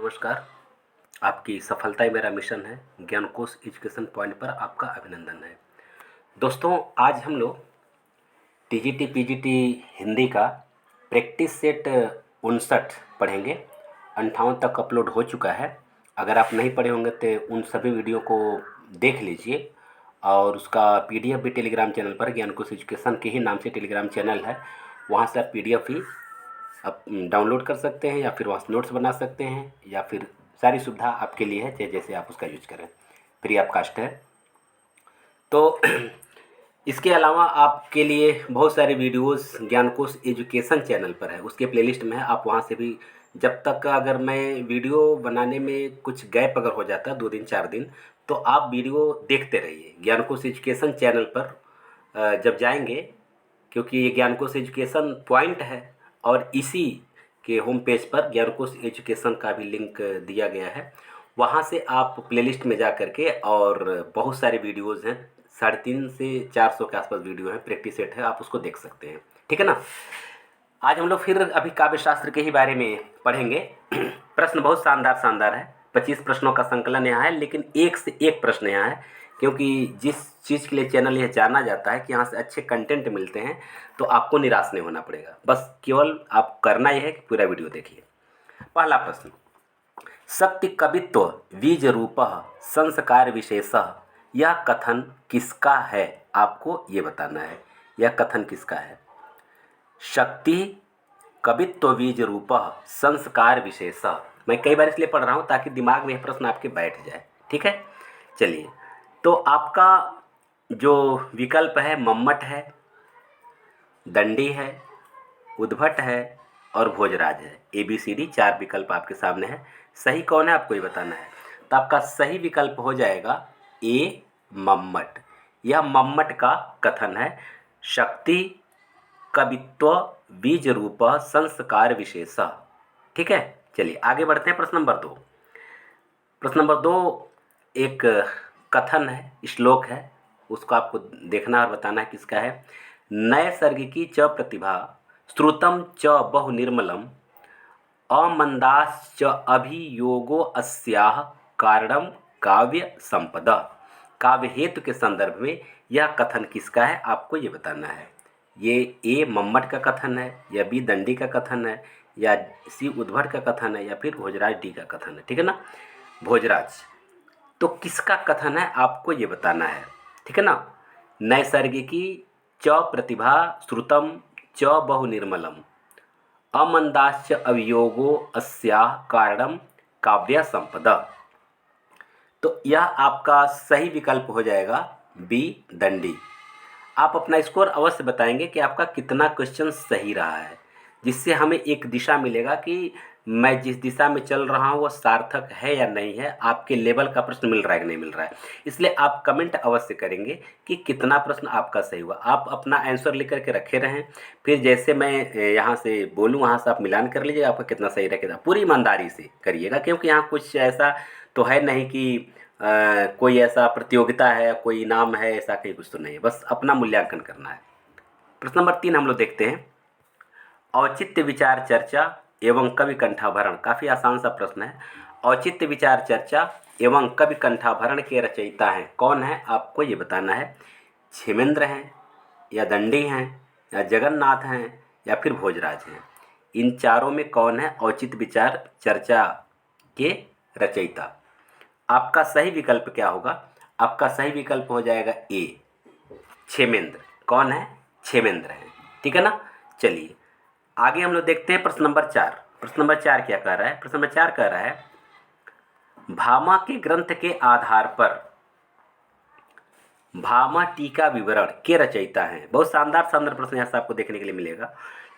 नमस्कार। आपकी सफलता ही मेरा मिशन है। ज्ञानकोश एजुकेशन पॉइंट पर आपका अभिनंदन है। दोस्तों, आज हम लोग टीजीटी पीजीटी हिंदी का प्रैक्टिस सेट 59 पढ़ेंगे। 58 तक अपलोड हो चुका है। अगर आप नहीं पढ़े होंगे तो उन सभी वीडियो को देख लीजिए और उसका पीडीएफ भी टेलीग्राम चैनल पर, ज्ञानकोश एजुकेशन के ही नाम से टेलीग्राम चैनल है, वहाँ से आप पीडीएफ ही आप डाउनलोड कर सकते हैं या फिर वहाँ से नोट्स बना सकते हैं, या फिर सारी सुविधा आपके लिए है, चाहे जैसे आप उसका यूज करें। फ्री ऑफ कास्ट है। तो इसके अलावा आपके लिए बहुत सारे वीडियोस ज्ञानकोश एजुकेशन चैनल पर है, उसके प्लेलिस्ट में है। आप वहाँ से भी, जब तक अगर मैं वीडियो बनाने में कुछ गैप अगर हो जाता है 2 दिन 4 दिन, तो आप वीडियो देखते रहिए ज्ञानकोश एजुकेशन चैनल पर जब जाएंगे, क्योंकि ये ज्ञानकोश एजुकेशन पॉइंट है और इसी के होम पेज पर ज्ञानकोश एजुकेशन का भी लिंक दिया गया है। वहाँ से आप प्लेलिस्ट में जा कर के, और बहुत सारे वीडियोज़ हैं, 350 से 400 के आसपास वीडियो हैं, प्रैक्टिस सेट है, आप उसको देख सकते हैं। ठीक है ना। आज हम लोग फिर अभी काव्य शास्त्र के ही बारे में पढ़ेंगे। प्रश्न बहुत शानदार शानदार है। 25 प्रश्नों का संकलन यहाँ है, लेकिन एक से एक प्रश्न यहाँ है, क्योंकि जिस चीज़ के लिए चैनल यह जाना जाता है कि यहाँ से अच्छे कंटेंट मिलते हैं, तो आपको निराश नहीं होना पड़ेगा। बस केवल आप करना यह है कि पूरा वीडियो देखिए। पहला प्रश्न, शक्ति कवित्व बीज रूप संस्कार विशेषः, यह कथन किसका है? आपको ये बताना है यह कथन किसका है। शक्ति कवित्व बीज रूप संस्कार विशेष। मैं कई बार इसलिए पढ़ रहा हूँ ताकि दिमाग में यह प्रश्न आपके बैठ जाए। ठीक है, चलिए। तो आपका जो विकल्प है, मम्मट है, दंडी है, उद्भट है और भोजराज है। ABCD 4 विकल्प आपके सामने है। सही कौन है आपको ये बताना है। तो आपका सही विकल्प हो जाएगा ए, मम्मट। यह मम्मट का कथन है। शक्ति कवित्व बीज रूप संस्कार विशेष। ठीक है, चलिए आगे बढ़ते हैं। प्रश्न नंबर 2। प्रश्न नंबर 2 एक कथन है, श्लोक है, उसको आपको देखना और बताना है किसका है। नैसर्गिकी च प्रतिभा श्रुतम च बहु निर्मलम अमंदाश्च अभियोगो अस्याह कारणम काव्य संपदा। काव्य हेतु के संदर्भ में यह कथन किसका है, आपको ये बताना है। ये ए मम्मट का कथन है, या बी दंडी का कथन है, या सी उद्भट का कथन है, या फिर भोजराज डी का कथन है। ठीक है ना, भोजराज। तो किसका कथन है आपको ये बताना है। ठीक है ना। नैसर्गिकी च प्रतिभा श्रुतम च बहु निर्मलम अमंदाश्च अवियोगो अस्याह कारणम काव्य संपदा। तो यह आपका सही विकल्प हो जाएगा बी दंडी। आप अपना स्कोर अवश्य बताएंगे कि आपका कितना क्वेश्चन सही रहा है, जिससे हमें एक दिशा मिलेगा कि मैं जिस दिशा में चल रहा हूँ वो सार्थक है या नहीं है, आपके लेवल का प्रश्न मिल रहा है कि नहीं मिल रहा है। इसलिए आप कमेंट अवश्य करेंगे कि कितना प्रश्न आपका सही हुआ। आप अपना आंसर लिख करके रखे रहें, फिर जैसे मैं यहाँ से बोलूँ वहाँ से आप मिलान कर लीजिएगा, आपका कितना सही रहेगा। पूरी ईमानदारी से करिएगा, क्योंकि यहाँ कुछ ऐसा तो है नहीं कि कोई ऐसा प्रतियोगिता है, कोई इनाम है, ऐसा कहीं कुछ तो नहीं है। बस अपना मूल्यांकन करना है। प्रश्न नंबर 3 हम लोग देखते हैं। औचित्य विचार चर्चा एवं कवि कंठाभरण। काफ़ी आसान सा प्रश्न है। औचित्य विचार चर्चा एवं कवि कंठाभरण के रचयिता हैं कौन है, आपको ये बताना है। क्षेमेंद्र हैं, या दंडी हैं, या जगन्नाथ हैं, या फिर भोजराज हैं। इन चारों में कौन है औचित्य विचार चर्चा के रचयिता। आपका सही विकल्प क्या होगा। आपका सही विकल्प हो जाएगा ए, क्षेमेंद्र। कौन है, क्षेमेंद्र है। ठीक है ना। चलिए आगे हम लोग देखते हैं प्रश्न नंबर 4। प्रश्न नंबर 4 क्या कह रहा है। प्रश्न नंबर 4 कह रहा है, भामा के ग्रंथ के आधार पर भामा टीका विवरण के रचयिता हैं। बहुत शानदार शानदार प्रश्न यहाँ से आपको देखने के लिए मिलेगा।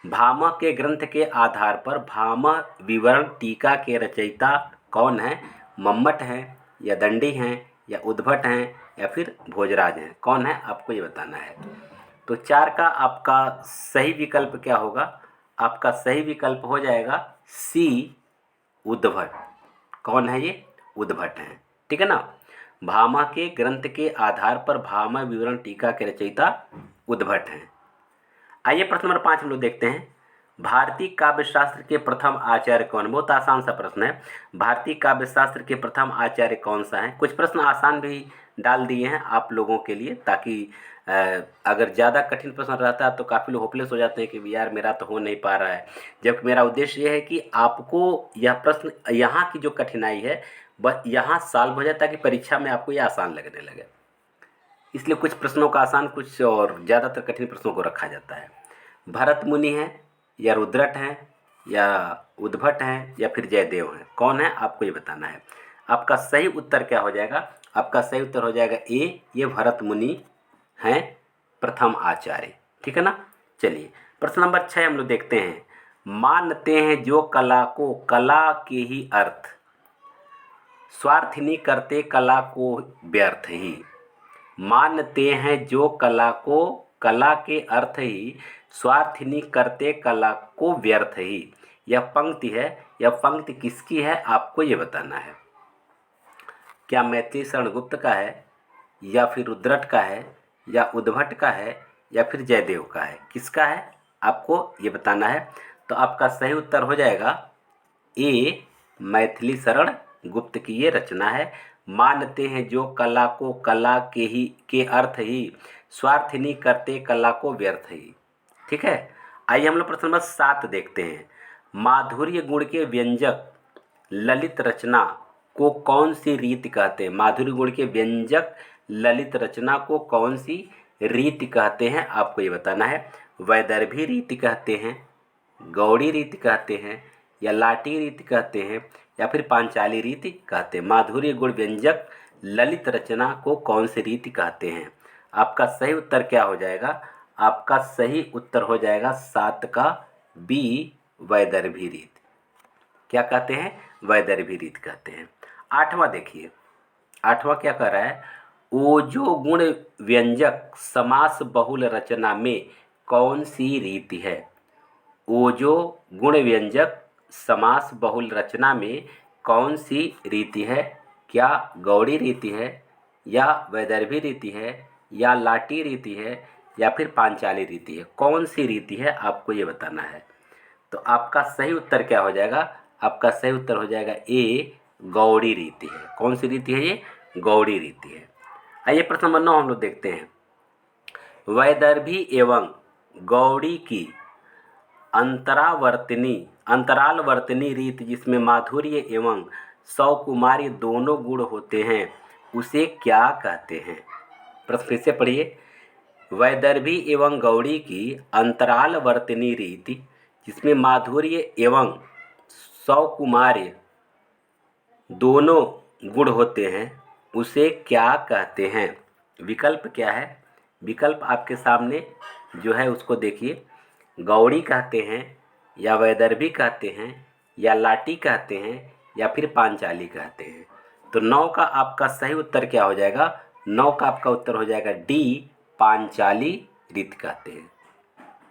भामा के ग्रंथ के आधार पर भामा विवरण टीका के रचयिता कौन है। मम्मट हैं, या दंडी हैं, या उद्भट हैं, या फिर भोजराज हैं। कौन है आपको ये बताना है। तो 4 का आपका सही विकल्प क्या होगा। आपका सही विकल्प हो जाएगा सी, उद्भट। कौन है ये, उद्भट हैं। ठीक है ना। भामा के ग्रंथ के आधार पर भामा विवरण टीका के रचयिता उद्भट हैं। आइए प्रश्न नंबर 5 हम लोग देखते हैं। भारतीय काव्य शास्त्र के प्रथम आचार्य कौन? बहुत आसान सा प्रश्न है। भारतीय काव्य शास्त्र के प्रथम आचार्य कौन सा है? कुछ प्रश्न आसान भी डाल दिए हैं आप लोगों के लिए, ताकि अगर ज़्यादा कठिन प्रश्न रहता है तो काफ़ी लोग होपलेस हो जाते हैं कि यार मेरा तो हो नहीं पा रहा है। जबकि मेरा उद्देश्य ये है कि आपको यह प्रश्न, यहाँ की जो कठिनाई है वह यहाँ सॉल्व हो जाए, ताकि परीक्षा में आपको ये आसान लगने लगे। इसलिए कुछ प्रश्नों का आसान, कुछ और ज़्यादातर कठिन प्रश्नों को रखा जाता है। भरत मुनि हैं, या रुद्रट हैं, या उद्भट हैं, या फिर जयदेव हैं? कौन है आपको ये बताना है। आपका सही उत्तर क्या हो जाएगा? आपका सही उत्तर हो जाएगा ए, ये भरत मुनि हैं प्रथम आचार्य। ठीक है ना। चलिए प्रश्न नंबर 6 हम लोग देखते हैं। मानते हैं जो कला को कला के ही अर्थ, स्वार्थिनी करते कला को व्यर्थ ही। मानते हैं जो कला को कला के अर्थ ही, स्वार्थिनी करते कला को व्यर्थ ही। यह पंक्ति है, यह पंक्ति किसकी है आपको ये बताना है। क्या मैथिली शरण गुप्त का है, या फिर रुद्रट का है, या उद्भट का है, या फिर जयदेव का है? किसका है आपको ये बताना है। तो आपका सही उत्तर हो जाएगा ए, मैथिली शरण गुप्त की ये रचना है। मानते हैं जो कला को कला के अर्थ ही, स्वार्थिनी करते कला को व्यर्थ ही। ठीक है। आइए हम लोग प्रश्न नंबर 7 देखते हैं। माधुर्य गुण के व्यंजक ललित रचना को कौन सी रीति कहते हैं? माधुर्य गुण के व्यंजक ललित रचना को कौन सी रीति कहते हैं आपको ये बताना है। वैदर्भी रीति कहते हैं, गौड़ी रीति कहते हैं, या लाटी रीति कहते हैं, या फिर पांचाली रीति कहते हैं? माधुर्य गुण व्यंजक ललित रचना को कौन सी रीति कहते हैं? आपका सही उत्तर क्या हो जाएगा? आपका सही उत्तर हो जाएगा 7 का बी, वैदर्भी रीति। क्या कहते हैं? वैदर्भी रीति कहते हैं। 8वां देखिए, 8वां क्या कह रहा है? ओजो गुण व्यंजक समास बहुल रचना में कौन सी रीति है? ओजो गुण व्यंजक समास बहुल रचना में कौन सी रीति है? क्या गौड़ी रीति है, या वैदर्भी रीति है, या लाटी रीति है, या फिर पांचाली रीति है? कौन सी रीति है आपको ये बताना है। तो आपका सही उत्तर क्या हो जाएगा? आपका सही उत्तर हो जाएगा ए, गौड़ी रीति है। कौन सी रीति है ये? गौड़ी रीति है। आइए प्रश्न नंबर 9 हम लोग देखते हैं। वैदर्भी एवं गौड़ी की अंतरालवर्तनी रीति जिसमें माधुर्य एवं सौकुमारी दोनों गुण होते हैं, उसे क्या कहते हैं? प्रश्न फिर से पढ़िए। वैदर्भी एवं गौड़ी की अंतरालवर्तनी रीति जिसमें माधुर्य एवं सौकुमार्य दोनों गुण होते हैं, उसे क्या कहते हैं? विकल्प क्या है? विकल्प आपके सामने जो है उसको देखिए। गौड़ी कहते हैं, या वैदर्भी कहते हैं, या लाटी कहते हैं, या फिर पांचाली कहते हैं? तो 9 का आपका सही उत्तर क्या हो जाएगा? 9 का आपका उत्तर हो जाएगा डी, पांचाली रीति कहते हैं।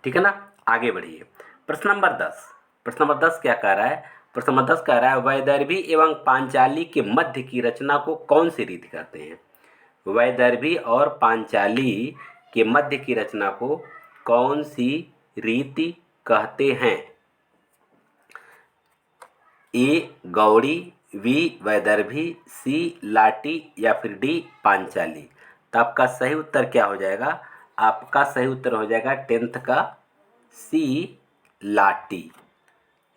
ठीक है ना। आगे बढ़िए। प्रश्न नंबर 10। प्रश्न नंबर 10 क्या कह रहा है? प्रश्न नंबर 10 कह रहा है वैदर्भी एवं पांचाली के मध्य की रचना को कौन सी रीति कहते हैं? वैदर्भी और पांचाली के मध्य की रचना को कौन सी रीति कहते हैं? ए, गौड़ी, बी, वैदर्भी, सी, लाटी, या फिर डी, पांचाली? तो आपका सही उत्तर क्या हो जाएगा? आपका सही उत्तर हो जाएगा 10th का सी, लाटी।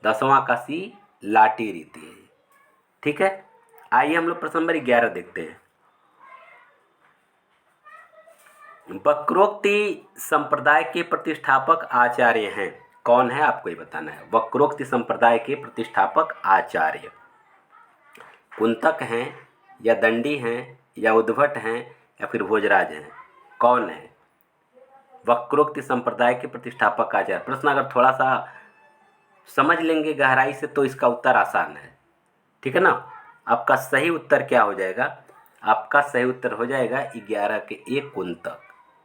10वां का सी, लाटी रीति है। ठीक है। आइए हम लोग प्रश्न नंबर 11 देखते हैं। वक्रोक्ति संप्रदाय के प्रतिष्ठापक आचार्य हैं। कौन है आपको ये बताना है। वक्रोक्ति संप्रदाय के प्रतिष्ठापक आचार्य कुंतक हैं, या दंडी हैं, या उद्भट हैं, या फिर भोजराज हैं? कौन है वक्रोक्ति संप्रदाय के प्रतिष्ठापक आचार्य? प्रश्न अगर थोड़ा सा समझ लेंगे गहराई से तो इसका उत्तर आसान है। ठीक है ना। आपका सही उत्तर क्या हो जाएगा? आपका सही उत्तर हो जाएगा 11 के एक, कुंतक,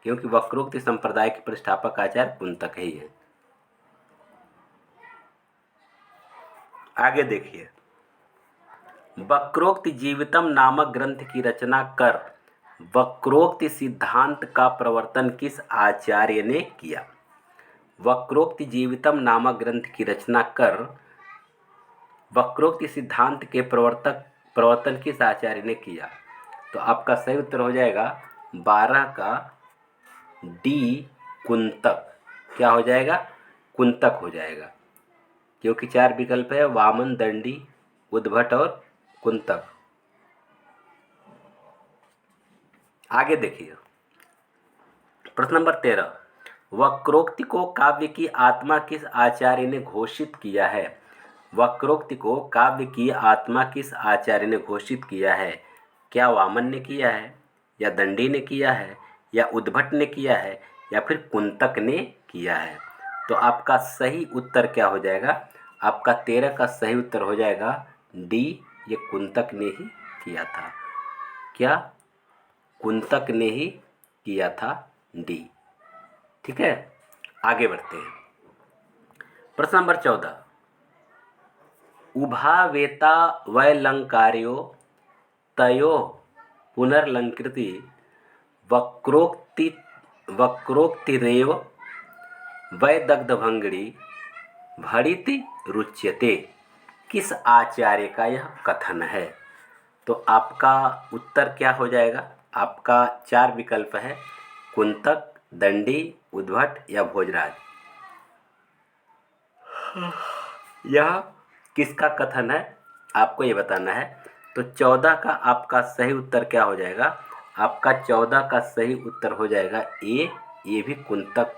क्योंकि वक्रोक्ति संप्रदाय के प्रतिष्ठापक आचार्य कुंतक ही है। आगे देखिए। वक्रोक्ति जीवितम नामक ग्रंथ की रचना कर वक्रोक्ति सिद्धांत का प्रवर्तन किस आचार्य ने किया? वक्रोक्ति जीवितम नामक ग्रंथ की रचना कर वक्रोक्ति सिद्धांत के प्रवर्तन किस आचार्य ने किया? तो आपका सही उत्तर हो जाएगा 12 का डी, कुंतक। क्या हो जाएगा? कुंतक हो जाएगा, क्योंकि 4 विकल्प है, वामन, दंडी, उद्भट और कुंतक। आगे देखिए, प्रश्न नंबर 13, वक्रोक्ति को काव्य की आत्मा किस आचार्य ने घोषित किया है? वक्रोक्ति को काव्य की आत्मा किस आचार्य ने घोषित किया है? क्या वामन ने किया है, या दंडी ने किया है, या उद्भट ने किया है, या फिर कुंतक ने किया है? तो आपका सही उत्तर क्या हो जाएगा? आपका 13 का सही उत्तर हो जाएगा डी, ये कुंतक ने ही किया था। क्या? कुंतक ने ही किया था, डी। ठीक है, आगे बढ़ते हैं। प्रश्न नंबर 14, उभावेता वैलंकार्यो तयो पुनर्लंकृति वक्रोक्तिरेव वैदग्धभंगड़ी भड़िति रुच्यते। किस आचार्य का यह कथन है? तो आपका उत्तर क्या हो जाएगा? आपका 4 विकल्प है, कुंतक, दंडी, उद्भट या भोजराज। यह किसका कथन है आपको ये बताना है। तो 14 का आपका सही उत्तर क्या हो जाएगा? आपका 14 का सही उत्तर हो जाएगा ए, ये भी कुंतक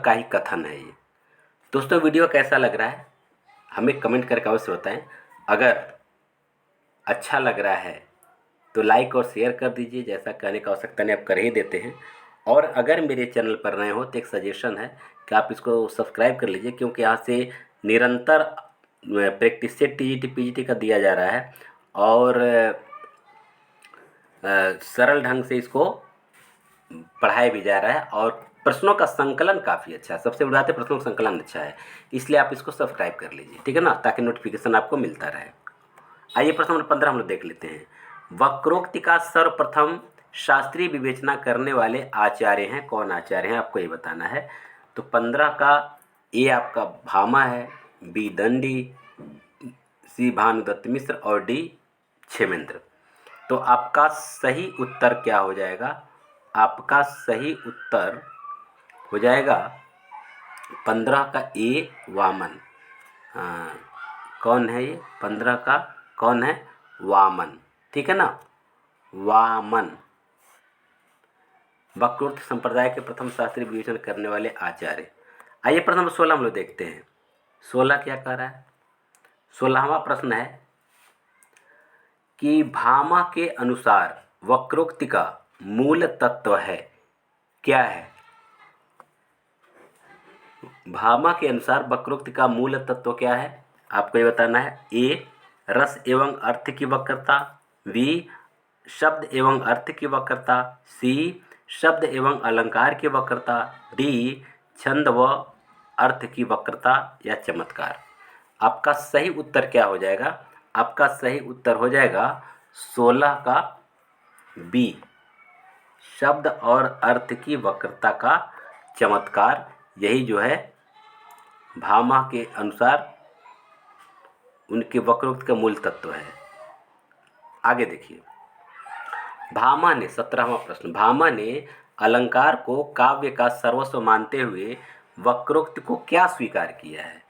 का ही कथन है ये। दोस्तों, वीडियो कैसा लग रहा है हमें कमेंट करके अवश्य बताएं। अगर अच्छा लग रहा है तो लाइक और शेयर कर दीजिए, जैसा कहने का आवश्यकता नहीं, आप कर ही देते हैं। और अगर मेरे चैनल पर नए हो तो एक सजेशन है कि आप इसको सब्सक्राइब कर लीजिए, क्योंकि यहाँ से निरंतर प्रैक्टिस सेट टीजीटी पीजीटी का दिया जा रहा है और सरल ढंग से इसको पढ़ाया भी जा रहा है और प्रश्नों का संकलन काफ़ी अच्छा है। सबसे बड़ी बात है, प्रश्नों का संकलन अच्छा है, इसलिए आप इसको सब्सक्राइब कर लीजिए, ठीक है ना, ताकि नोटिफिकेशन आपको मिलता रहे। आइए प्रश्न नंबर 15 हम लोग देख लेते हैं। वक्रोक्ति का सर्वप्रथम शास्त्रीय विवेचना करने वाले आचार्य हैं? कौन आचार्य हैं आपको ये बताना है। तो 15 का ए आपका भामा है, बी दंडी, सी भानुदत्त मिश्र और डी क्षेमेंद्र। तो आपका सही उत्तर क्या हो जाएगा? आपका सही उत्तर हो जाएगा 15 का ए, वामन। कौन है ये? 15 का कौन है? वामन, ठीक है ना, वामन। वक्रोक्ति संप्रदाय के प्रथम शास्त्रीय विवेचन करने वाले आचार्य। आइए प्रश्न नंबर 16 हम लोग देखते हैं। 16 क्या कह रहा है? 16वां प्रश्न है कि भामा के अनुसार वक्रोक्ति का मूल तत्व है, क्या है? भामा के अनुसार वक्रोक्ति का मूल तत्व क्या है आपको ये बताना है। ए, रस एवं अर्थ की वक्रता, बी, शब्द एवं अर्थ की वक्रता, सी, शब्द एवं अलंकार की वक्रता, डी, छंद व अर्थ की वक्रता या चमत्कार। आपका सही उत्तर क्या हो जाएगा? आपका सही उत्तर हो जाएगा 16 का बी, शब्द और अर्थ की वक्रता का चमत्कार। यही जो है भामा के अनुसार उनके वक्रोक्ति का मूल तत्व है। आगे देखिए, भामा ने 17वां प्रश्न, भामा ने अलंकार को काव्य का सर्वस्व मानते हुए वक्रोक्ति को क्या स्वीकार किया है?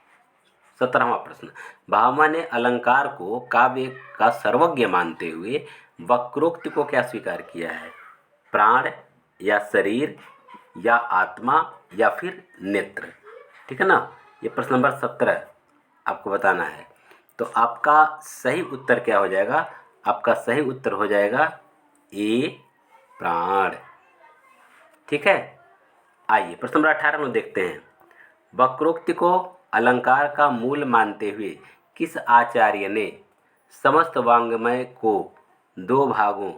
17वां प्रश्न, भामा ने अलंकार को काव्य का सर्वज्ञ मानते हुए वक्रोक्ति को क्या स्वीकार किया है? प्राण या शरीर या आत्मा या फिर नेत्र, ठीक है ना। ये प्रश्न नंबर 17 आपको बताना है। तो आपका सही उत्तर क्या हो जाएगा? आपका सही उत्तर हो जाएगा ए, प्राण, ठीक है। आइए प्रश्न नंबर 18 में देखते हैं। वक्रोक्ति को अलंकार का मूल मानते हुए किस आचार्य ने समस्त वाङ्मय को 2 भागों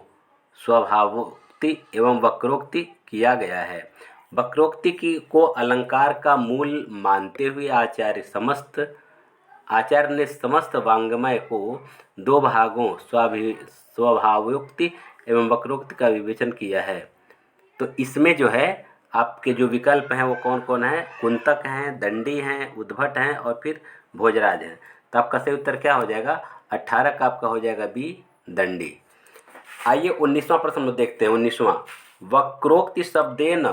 स्वभावोक्ति एवं वक्रोक्ति किया गया है? वक्रोक्ति को अलंकार का मूल मानते हुए आचार्य ने समस्त वाङ्मय को 2 भागों स्वभावोक्ति एवं वक्रोक्ति का विवेचन किया है। तो इसमें जो है आपके जो विकल्प हैं वो कौन कौन है? कुंतक हैं, दंडी हैं, उद्भट हैं और फिर भोजराज हैं। तो आपका सही उत्तर क्या हो जाएगा? 18 का आपका हो जाएगा बी, दंडी। आइए 19वां प्रश्न हम देखते हैं। 19वां, वक्रोक्ति शब्देन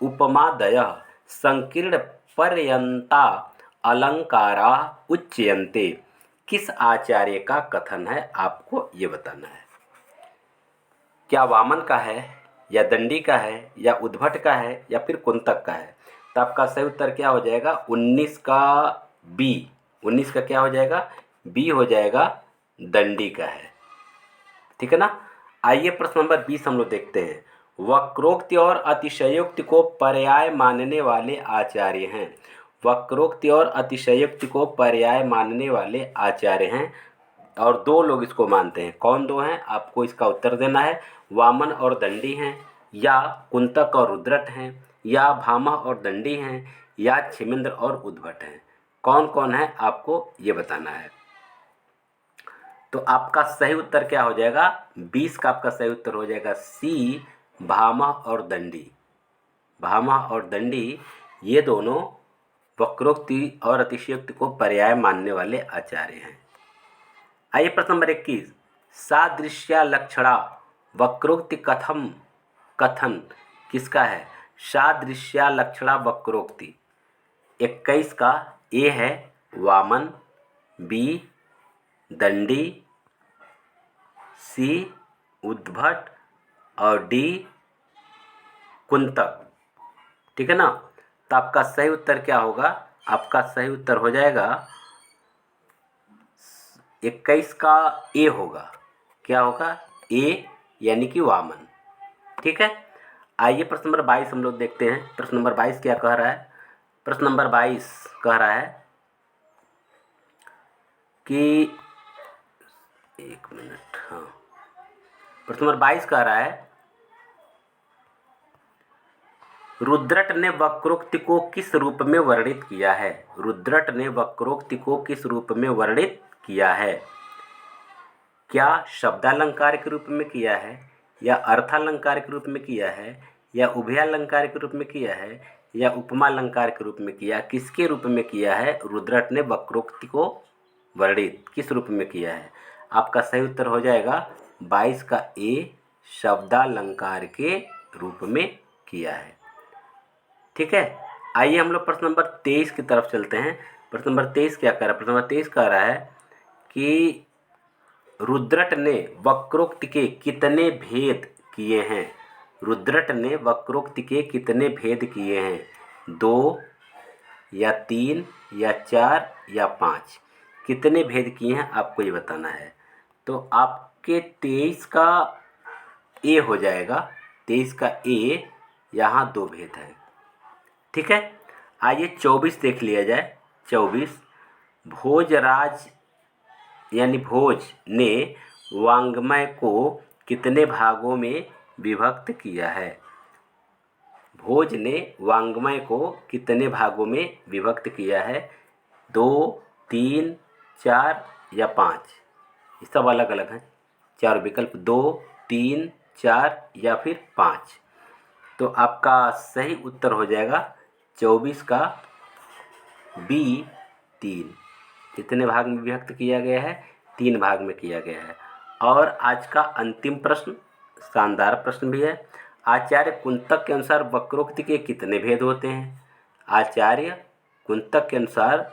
उपमादयः संकीर्ण पर्यन्ता अलंकारा उच्यन्ते। किस आचार्य का कथन है? आपको ये बताना है। क्या वामन का है, या दंडी का है, या उद्भट का है, या फिर कुंतक का है? तो आपका सही उत्तर क्या हो जाएगा? 19 का बी। 19 का क्या हो जाएगा? बी हो जाएगा, दंडी का है। ठीक है ना। आइए प्रश्न नंबर 20 हम लोग देखते हैं। वक्रोक्ति और अतिशयोक्ति को पर्याय मानने वाले आचार्य हैं। वक्रोक्ति और अतिशयोक्ति को पर्याय मानने वाले आचार्य हैं और दो लोग इसको मानते हैं। कौन दो हैं? आपको इसका उत्तर देना है। वामन और दंडी हैं, या कुंतक और रुद्रट हैं, या भामह और दंडी हैं, या क्षेमेंद्र और उद्भट हैं। कौन कौन है आपको ये बताना है। तो आपका सही उत्तर क्या हो जाएगा? 20 का आपका सही उत्तर हो जाएगा सी, भामह और दंडी। भामह और दंडी ये दोनों वक्रोक्ति और अतिशयोक्ति को पर्याय मानने वाले आचार्य हैं। आइए प्रश्न नंबर 21, सादृश्या लक्षणा वक्रोक्ति कथन किसका है? सादृश्या लक्षणा वक्रोक्ति 21 का ए है वामन, बी दंडी, सी उद्भट और डी कुंतक। ठीक है ना। तो आपका सही उत्तर क्या होगा? आपका सही उत्तर हो जाएगा 21 का ए होगा। क्या होगा? ए यानी कि वामन। ठीक है। आइए प्रश्न नंबर 22 हम लोग देखते हैं। प्रश्न नंबर 22 क्या कह रहा है? प्रश्न नंबर 22 कह रहा है कि एक मिनट, हाँ, प्रश्न नंबर 22 कह रहा है रुद्रट ने वक्रोक्ति को किस रूप में वर्णित किया है? रुद्रट ने वक्रोक्ति को किस रूप में वर्णित किया है? क्या शब्दालंकार के रूप में किया है, या अर्थालंकार के रूप में किया है, या उभयालंकार के रूप में किया है, या उपमालंकार के रूप में किया? किसके रूप में किया है? रुद्रट ने वक्रोक्ति को वर्णित किस रूप में किया है? आपका सही उत्तर हो जाएगा 22 का ए, शब्दालंकार के रूप में किया है। ठीक है। आइए हम लोग प्रश्न नंबर 23 की तरफ चलते हैं। प्रश्न नंबर 23 क्या कह रहा है? प्रश्न नंबर 23 कह रहा है कि रुद्रट ने वक्रोक्ति के कितने भेद किए हैं? रुद्रट ने वक्रोक्ति के कितने भेद किए हैं? 2 या 3 या 4 या 5? कितने भेद किए हैं आपको ये बताना है। तो आपके 23 का ए हो जाएगा। 23 का ए, यहाँ 2 भेद है। ठीक है। आइए 24 देख लिया जाए। 24, भोजराज यानी भोज ने वाङ्मय को कितने भागों में विभक्त किया है? भोज ने वाङ्मय को कितने भागों में विभक्त किया है? 2, 3, 4 या 5? ये सब अलग अलग हैं। 4 विकल्प, 2, 3, 4 या फिर 5। तो आपका सही उत्तर हो जाएगा 24 का बी, 3। कितने भाग में विभक्त किया गया है? 3 भाग में किया गया है। और आज का अंतिम प्रश्न शानदार प्रश्न भी है। आचार्य कुंतक के अनुसार वक्रोक्ति के कितने भेद होते हैं? आचार्य कुंतक के अनुसार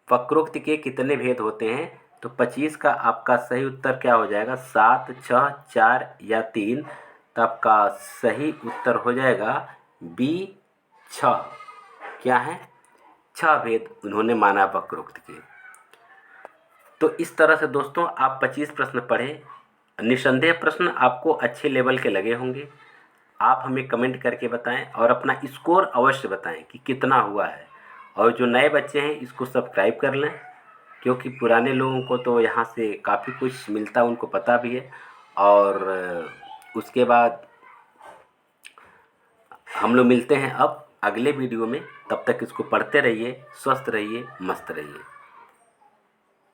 वक्रोक्ति के कितने भेद होते हैं? तो 25 का आपका सही उत्तर क्या हो जाएगा? 7, 6, 4 या 3? तो आपका सही उत्तर हो जाएगा बी, 6। क्या है? 6 भेद उन्होंने माना वक्रोक्ति के। तो इस तरह से दोस्तों आप 25 प्रश्न पढ़े। निसंदेह प्रश्न आपको अच्छे लेवल के लगे होंगे। आप हमें कमेंट करके बताएं और अपना स्कोर अवश्य बताएं कि कितना हुआ है। और जो नए बच्चे हैं इसको सब्सक्राइब कर लें, क्योंकि पुराने लोगों को तो यहाँ से काफ़ी कुछ मिलता, उनको पता भी है। और उसके बाद हम लोग मिलते हैं अब अगले वीडियो में। तब तक इसको पढ़ते रहिए, स्वस्थ रहिए, मस्त रहिए।